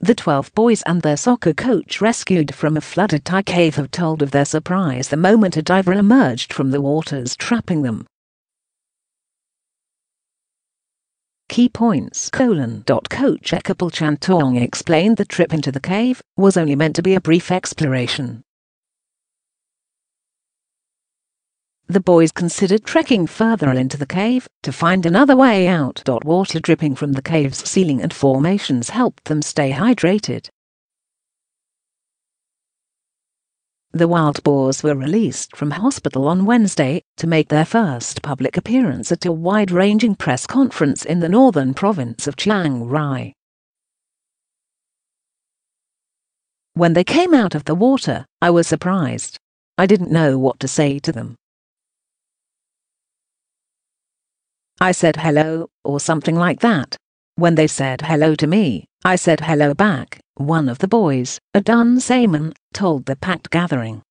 The 12 boys and their soccer coach rescued from a flooded Thai cave have told of their surprise the moment a diver emerged from the waters trapping them. Key points: Coach Ekkapol Chantawong explained the trip into the cave was only meant to be a brief exploration. The boys considered trekking further into the cave to find another way out. Water dripping from the cave's ceiling and formations helped them stay hydrated. The Wild Boars were released from hospital on Wednesday to make their first public appearance at a wide-ranging press conference in the northern province of Chiang Rai. When they came out of the water, I was surprised. I didn't know what to say to them. I said hello, or something like that. When they said hello to me, I said hello back, one of the boys, Adun Samon, told the packed gathering.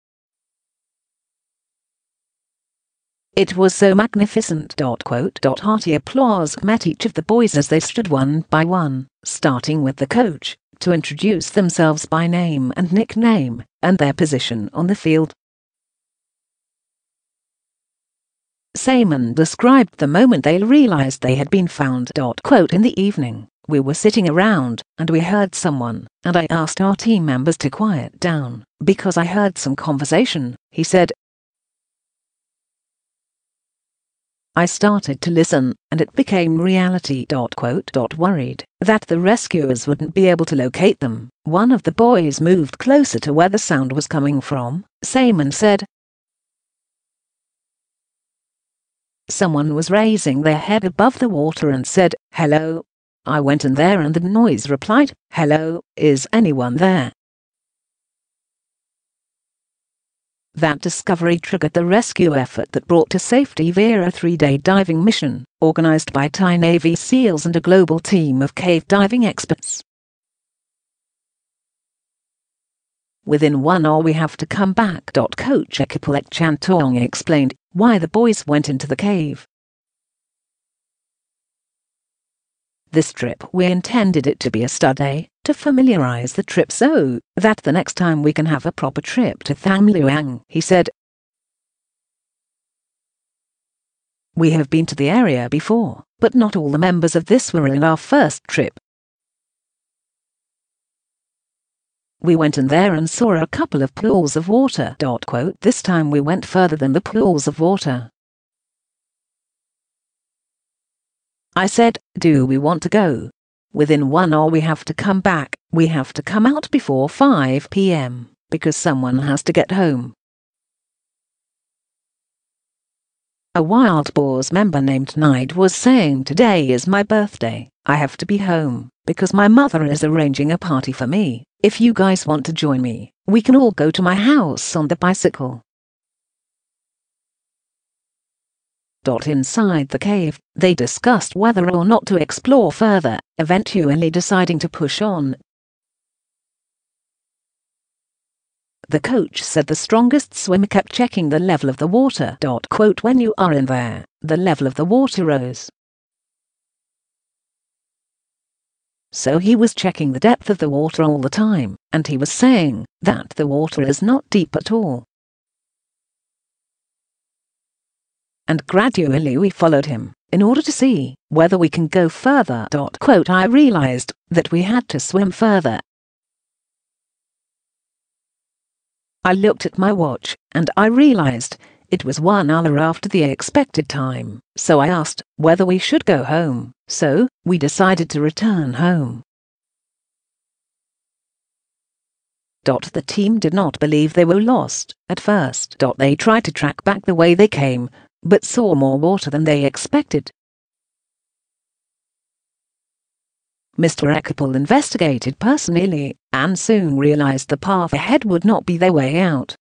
It was so magnificent. Hearty applause met each of the boys as they stood one by one, starting with the coach, to introduce themselves by name and nickname, and their position on the field. Samon described the moment they realized they had been found. In the evening, we were sitting around, and we heard someone, and I asked our team members to quiet down, because I heard some conversation, he said. I started to listen, and it became reality. Worried that the rescuers wouldn't be able to locate them, one of the boys moved closer to where the sound was coming from, Samon said. Someone was raising their head above the water and said, hello. I went in there and the noise replied, hello, is anyone there? That discovery triggered the rescue effort that brought to safety via a 3-day diving mission, organized by Thai Navy SEALs and a global team of cave diving experts. Within 1 hour we have to come back. Coach Ekkapol Chantawong explained why the boys went into the cave. This trip we intended it to be a study, to familiarize the trip so that the next time we can have a proper trip to Tham Luang, he said. We have been to the area before, but not all the members of this were in our first trip. We went in there and saw a couple of pools of water. This time we went further than the pools of water. I said, do we want to go? Within 1 hour we have to come back, we have to come out before 5 p.m, because someone has to get home. A Wild Boars member named Nide was saying, today is my birthday, I have to be home, because my mother is arranging a party for me. If you guys want to join me, we can all go to my house on the bicycle. Inside the cave, they discussed whether or not to explore further, eventually deciding to push on. The coach said the strongest swimmer kept checking the level of the water. When you are in there, the level of the water rose. So he was checking the depth of the water all the time, and he was saying that the water is not deep at all. And gradually we followed him, in order to see whether we can go further. I realized that we had to swim further. I looked at my watch, and I realized it was 1 hour after the expected time, so I asked whether we should go home, so we decided to return home. The team did not believe they were lost at first. They tried to track back the way they came, but saw more water than they expected. Mr. Ekkapol investigated personally, and soon realized the path ahead would not be their way out.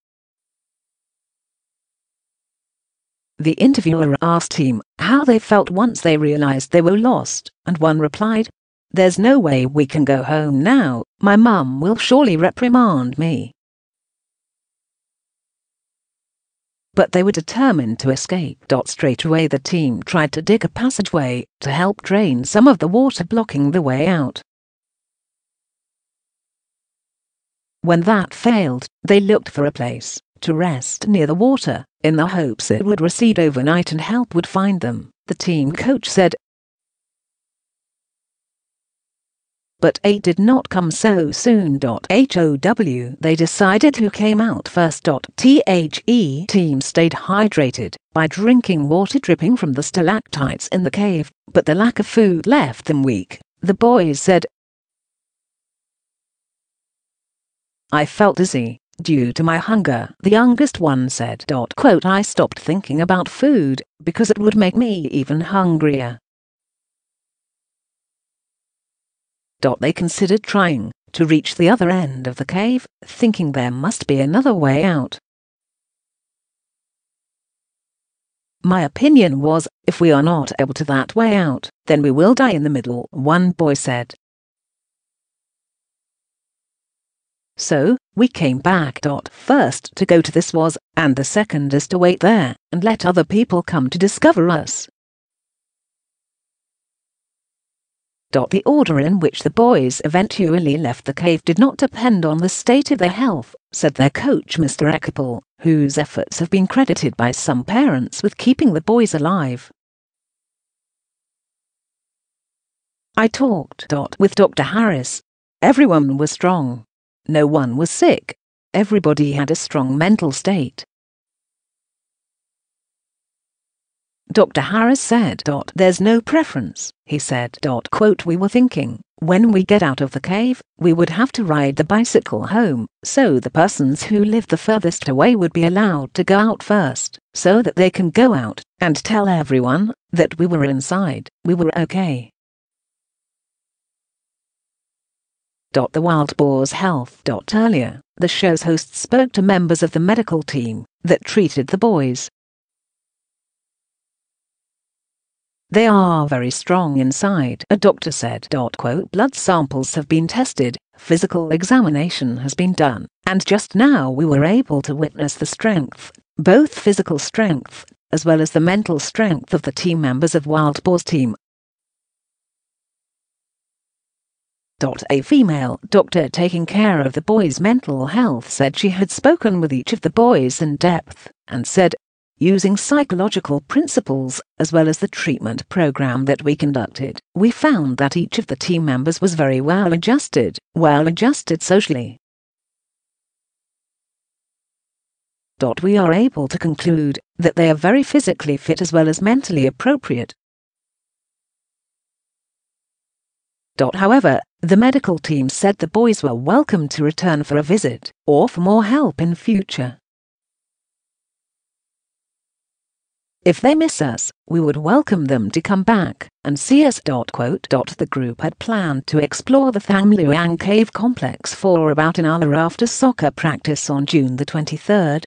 The interviewer asked him how they felt once they realized they were lost, and one replied, "There's no way we can go home now, my mum will surely reprimand me." But they were determined to escape. Straight away the team tried to dig a passageway to help drain some of the water blocking the way out. When that failed, they looked for a place to rest near the water, in the hopes it would recede overnight and help would find them, the team coach said. But aid did not come so soon. HOW they decided who came out first. THE team stayed hydrated by drinking water dripping from the stalactites in the cave, but the lack of food left them weak, the boys said. I felt dizzy due to my hunger, the youngest one said. I stopped thinking about food because it would make me even hungrier. They considered trying to reach the other end of the cave, thinking there must be another way out. My opinion was, if we are not able to that way out, then we will die in the middle, one boy said. So, we came back. First to go to this was, and the second is to wait there, and let other people come to discover us. The order in which the boys eventually left the cave did not depend on the state of their health, said their coach Mr. Ekkapol, whose efforts have been credited by some parents with keeping the boys alive. I talked with Dr. Harris. Everyone was strong. No one was sick. Everybody had a strong mental state. Dr. Harris said, there's no preference, he said. We were thinking, when we get out of the cave, we would have to ride the bicycle home, so the persons who lived the furthest away would be allowed to go out first, so that they can go out and tell everyone that we were inside, we were okay. The Wild Boars Health. Earlier, the show's host spoke to members of the medical team that treated the boys. They are very strong inside, a doctor said. Blood samples have been tested, physical examination has been done, and just now we were able to witness the strength, both physical strength, as well as the mental strength of the team members of Wild Boars team. A female doctor taking care of the boys' mental health said she had spoken with each of the boys in depth, and said, using psychological principles, as well as the treatment program that we conducted, we found that each of the team members was very well adjusted socially. We are able to conclude that they are very physically fit as well as mentally appropriate. However, the medical team said the boys were welcome to return for a visit, or for more help in future. If they miss us, we would welcome them to come back and see us. The group had planned to explore the Tham Luang Cave complex for about an hour after soccer practice on June the 23rd.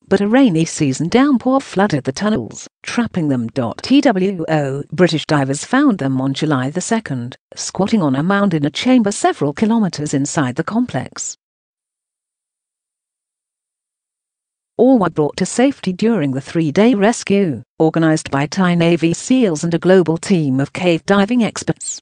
But a rainy season downpour flooded the tunnels, trapping them. TWO British divers found them on July the 2nd, squatting on a mound in a chamber several kilometers inside the complex. All were brought to safety during the 3-day rescue, organized by Thai Navy SEALs and a global team of cave diving experts.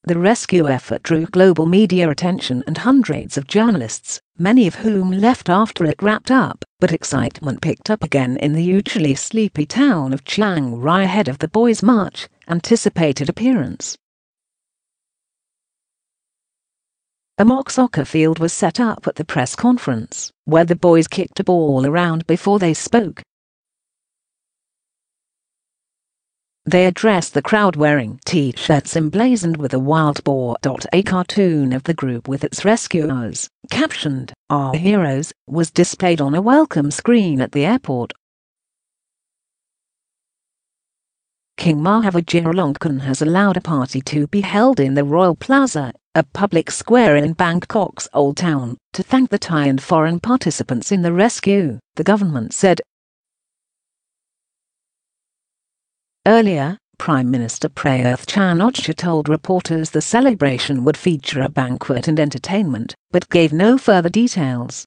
The rescue effort drew global media attention and hundreds of journalists, many of whom left after it wrapped up, but excitement picked up again in the usually sleepy town of Chiang Rai ahead of the boys' March anticipated appearance. A mock soccer field was set up at the press conference, where the boys kicked a ball around before they spoke. They addressed the crowd wearing T-shirts emblazoned with a wild boar. A cartoon of the group with its rescuers, captioned, "Our Heroes," was displayed on a welcome screen at the airport. King Maha Vajiralongkorn has allowed a party to be held in the Royal Plaza, a public square in Bangkok's Old Town, to thank the Thai and foreign participants in the rescue, the government said. Earlier, Prime Minister Prayuth Chan-o-cha told reporters the celebration would feature a banquet and entertainment, but gave no further details.